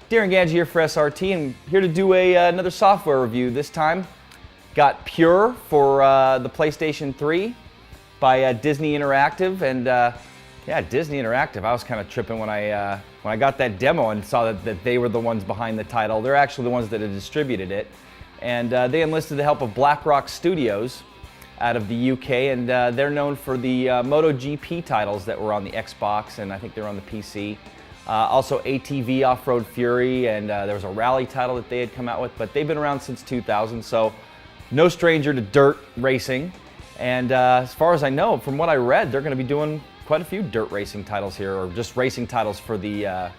Darin here for SRT, and here to do another software review. This time, got Pure for the PlayStation 3 by Disney Interactive, and yeah, Disney Interactive. I was kind of tripping when I got that demo and saw that they were the ones behind the title. They're actually the ones that had distributed it, and they enlisted the help of Blackrock Studios out of the UK, and they're known for the MotoGP titles that were on the Xbox, and I think they're on the PC. Also ATV Off-Road Fury, and there was a rally title that they had come out with, but they've been around since 2000, so no stranger to dirt racing. And as far as I know, from what I read, they're going to be doing quite a few dirt racing titles here, or just racing titles for the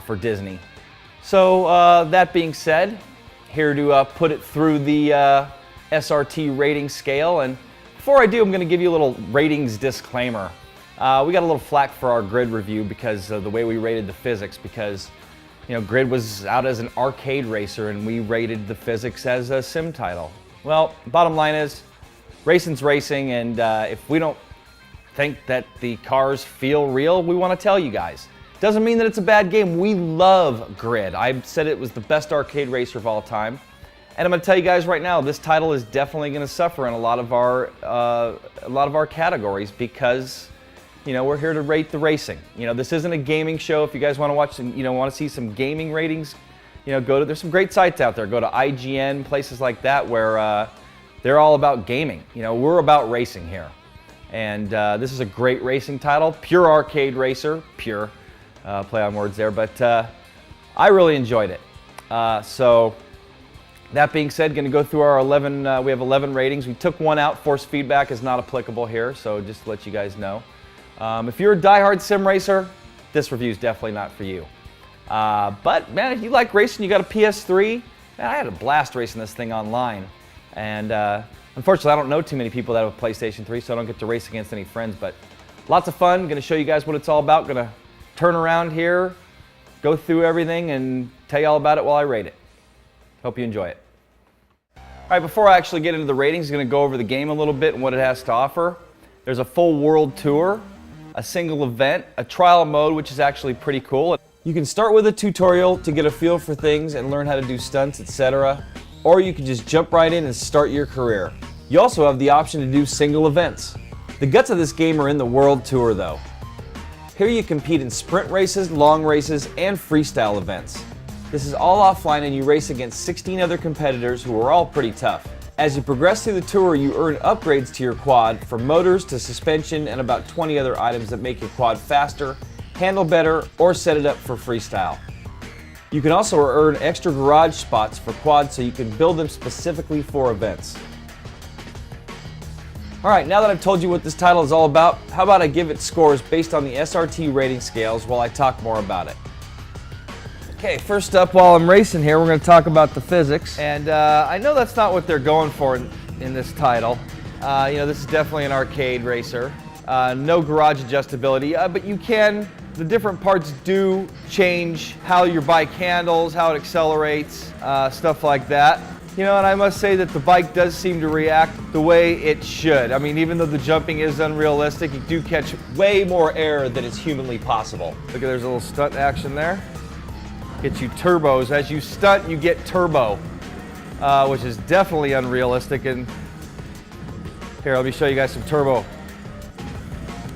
for Disney. So that being said, here to put it through the SRT rating scale. And before I do, I'm going to give you a little ratings disclaimer. We got a little flack for our Grid review because of the way we rated the physics, because Grid was out as an arcade racer and we rated the physics as a sim title. Well, bottom line is, racing's racing, and if we don't think that the cars feel real, we want to tell you guys. Doesn't mean that it's a bad game. We love Grid. I said it was the best arcade racer of all time. And I'm going to tell you guys right now, this title is definitely going to suffer in a lot of our categories, because we're here to rate the racing. This isn't a gaming show. If you guys want to watch, want to see some gaming ratings, there's some great sites out there. Go to IGN, places like that, where they're all about gaming. We're about racing here. And this is a great racing title. Pure arcade racer. Pure, play on words there, but I really enjoyed it. So that being said, going to go through our 11, we have 11 ratings. We took one out. Force feedback is not applicable here, so just to let you guys know. If you're a diehard sim racer, this review is definitely not for you. But man, if you like racing, you got a PS3, man, I had a blast racing this thing online. And unfortunately, I don't know too many people that have a PlayStation 3, so I don't get to race against any friends, but lots of fun. Going to show you guys what it's all about. Going to turn around here, go through everything, and tell you all about it while I rate it. Hope you enjoy it. All right, before I actually get into the ratings, I'm going to go over the game a little bit and what it has to offer. There's a full world tour, a single event, a trial mode, which is actually pretty cool. You can start with a tutorial to get a feel for things and learn how to do stunts, etc. Or you can just jump right in and start your career. You also have the option to do single events. The guts of this game are in the world tour though. Here you compete in sprint races, long races, and freestyle events. This is all offline, and you race against 16 other competitors who are all pretty tough. As you progress through the tour, you earn upgrades to your quad, from motors to suspension and about 20 other items that make your quad faster, handle better, or set it up for freestyle. You can also earn extra garage spots for quads, so you can build them specifically for events. Alright, now that I've told you what this title is all about, how about I give it scores based on the SRT rating scales while I talk more about it. Okay, first up, while I'm racing here, we're going to talk about the physics. And I know that's not what they're going for in this title. This is definitely an arcade racer. No garage adjustability, but you can, the different parts do change how your bike handles, how it accelerates, stuff like that. And I must say that the bike does seem to react the way it should. I mean, even though the jumping is unrealistic, you do catch way more air than is humanly possible. Look, there's a little stunt action there. Gets you turbos. As you stunt, you get turbo, which is definitely unrealistic. And here, let me show you guys some turbo.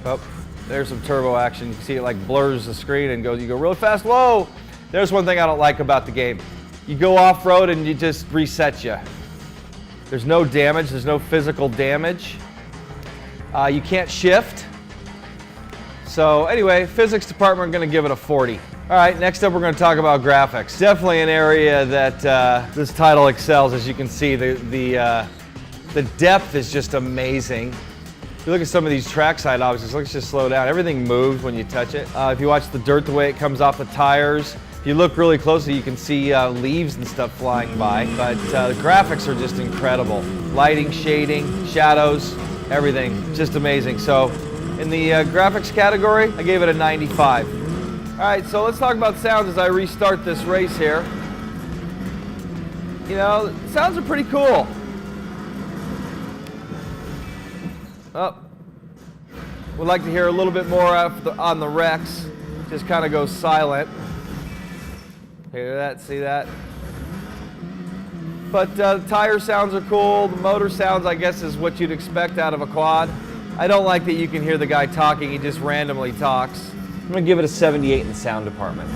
Oh, there's some turbo action. You can see it like blurs the screen and goes. You go really fast. Whoa! There's one thing I don't like about the game. You go off-road and you just reset you. There's no damage. There's no physical damage. You can't shift. So anyway, physics department, I'm going to give it a 40. All right, next up we're going to talk about graphics. Definitely an area that this title excels. As you can see, the depth is just amazing. If you look at some of these trackside objects, let's just slow down. Everything moves when you touch it. If you watch the dirt, the way it comes off the tires, if you look really closely, you can see leaves and stuff flying by. But the graphics are just incredible. Lighting, shading, shadows, everything, just amazing. So in the graphics category, I gave it a 95. All right, so let's talk about sounds as I restart this race here. Sounds are pretty cool. Oh, would like to hear a little bit more on the Rex. Just kind of goes silent. Hear that? See that? But the tire sounds are cool. The motor sounds, I guess, is what you'd expect out of a quad. I don't like that you can hear the guy talking. He just randomly talks. I'm going to give it a 78 in the sound department.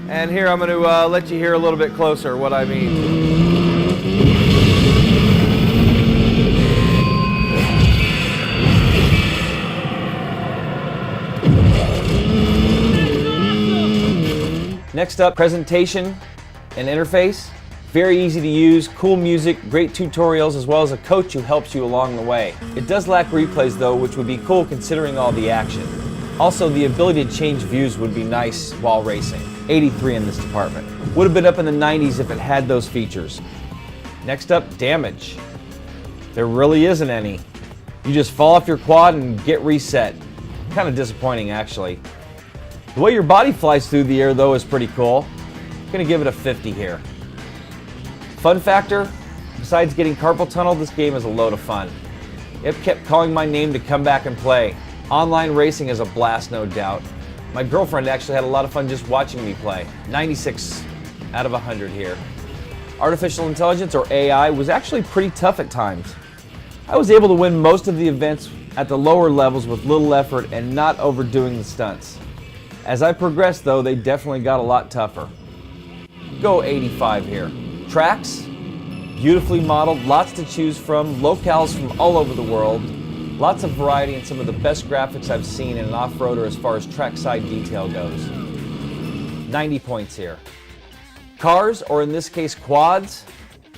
And here I'm going to let you hear a little bit closer what I mean. Next up, presentation and interface. Very easy to use, cool music, great tutorials, as well as a coach who helps you along the way. It does lack replays though, which would be cool considering all the action. Also, the ability to change views would be nice while racing. 83 in this department. Would have been up in the 90s if it had those features. Next up, damage. There really isn't any. You just fall off your quad and get reset. Kind of disappointing actually. The way your body flies through the air though is pretty cool. I'm gonna give it a 50 here. Fun factor, besides getting carpal tunnel, this game is a load of fun. It kept calling my name to come back and play. Online racing is a blast, no doubt. My girlfriend actually had a lot of fun just watching me play. 96 out of 100 here. Artificial intelligence, or AI, was actually pretty tough at times. I was able to win most of the events at the lower levels with little effort and not overdoing the stunts. As I progressed though, they definitely got a lot tougher. Go 85 here. Tracks, beautifully modeled, lots to choose from, locales from all over the world, lots of variety and some of the best graphics I've seen in an off-roader as far as trackside detail goes. 90 points here. Cars, or in this case quads,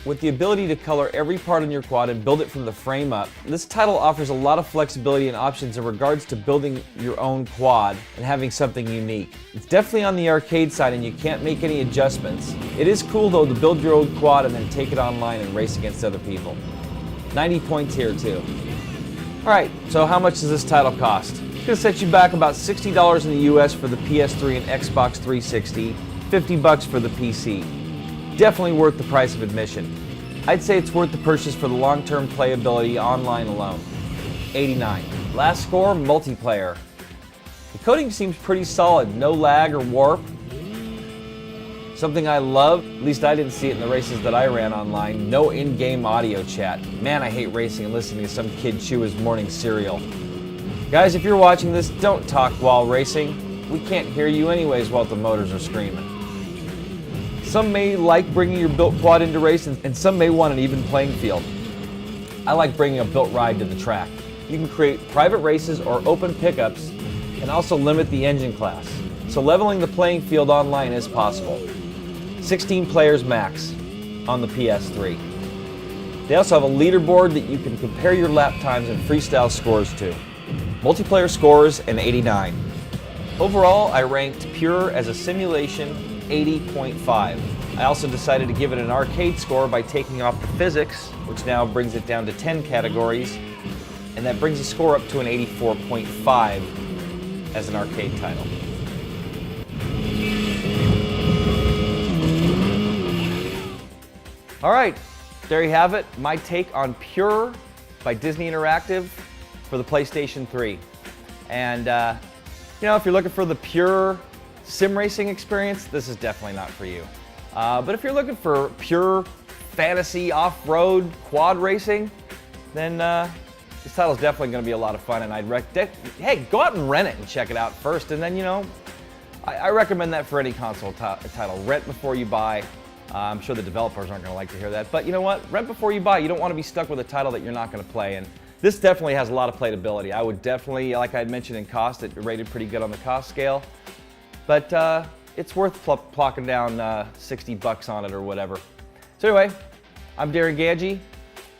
with the ability to color every part on your quad and build it from the frame up. This title offers a lot of flexibility and options in regards to building your own quad and having something unique. It's definitely on the arcade side and you can't make any adjustments. It is cool though to build your own quad and then take it online and race against other people. 90 points here too. Alright, so how much does this title cost? It's going to set you back about $60 in the US for the PS3 and Xbox 360, $50 for the PC. Definitely worth the price of admission. I'd say it's worth the purchase for the long-term playability online alone. 89. Last score, multiplayer. The coding seems pretty solid, no lag or warp. Something I love, at least I didn't see it in the races that I ran online, no in-game audio chat. Man, I hate racing and listening to some kid chew his morning cereal. Guys, if you're watching this, don't talk while racing. We can't hear you anyways while the motors are screaming. Some may like bringing your built quad into racing, and some may want an even playing field. I like bringing a built ride to the track. You can create private races or open pickups, and also limit the engine class. So leveling the playing field online is possible. 16 players max on the PS3. They also have a leaderboard that you can compare your lap times and freestyle scores to. Multiplayer scores an 89. Overall, I ranked Pure as a simulation 80.5. I also decided to give it an arcade score by taking off the physics, which now brings it down to 10 categories, and that brings the score up to an 84.5 as an arcade title. All right, there you have it, my take on Pure by Disney Interactive for the PlayStation 3. And you know, if you're looking for the pure sim racing experience, this is definitely not for you. But if you're looking for pure fantasy off-road quad racing, then this title is definitely going to be a lot of fun. And hey, go out and rent it and check it out first. And then, you know, I recommend that for any console title. Rent before you buy. I'm sure the developers aren't going to like to hear that. But you know what? Rent before you buy. You don't want to be stuck with a title that you're not going to play. And this definitely has a lot of playability. I would definitely, like I had mentioned in cost, it rated pretty good on the cost scale. But it's worth plocking down $60 on it or whatever. So anyway, I'm Darin.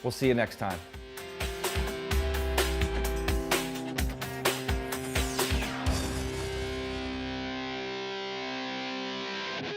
We'll see you next time.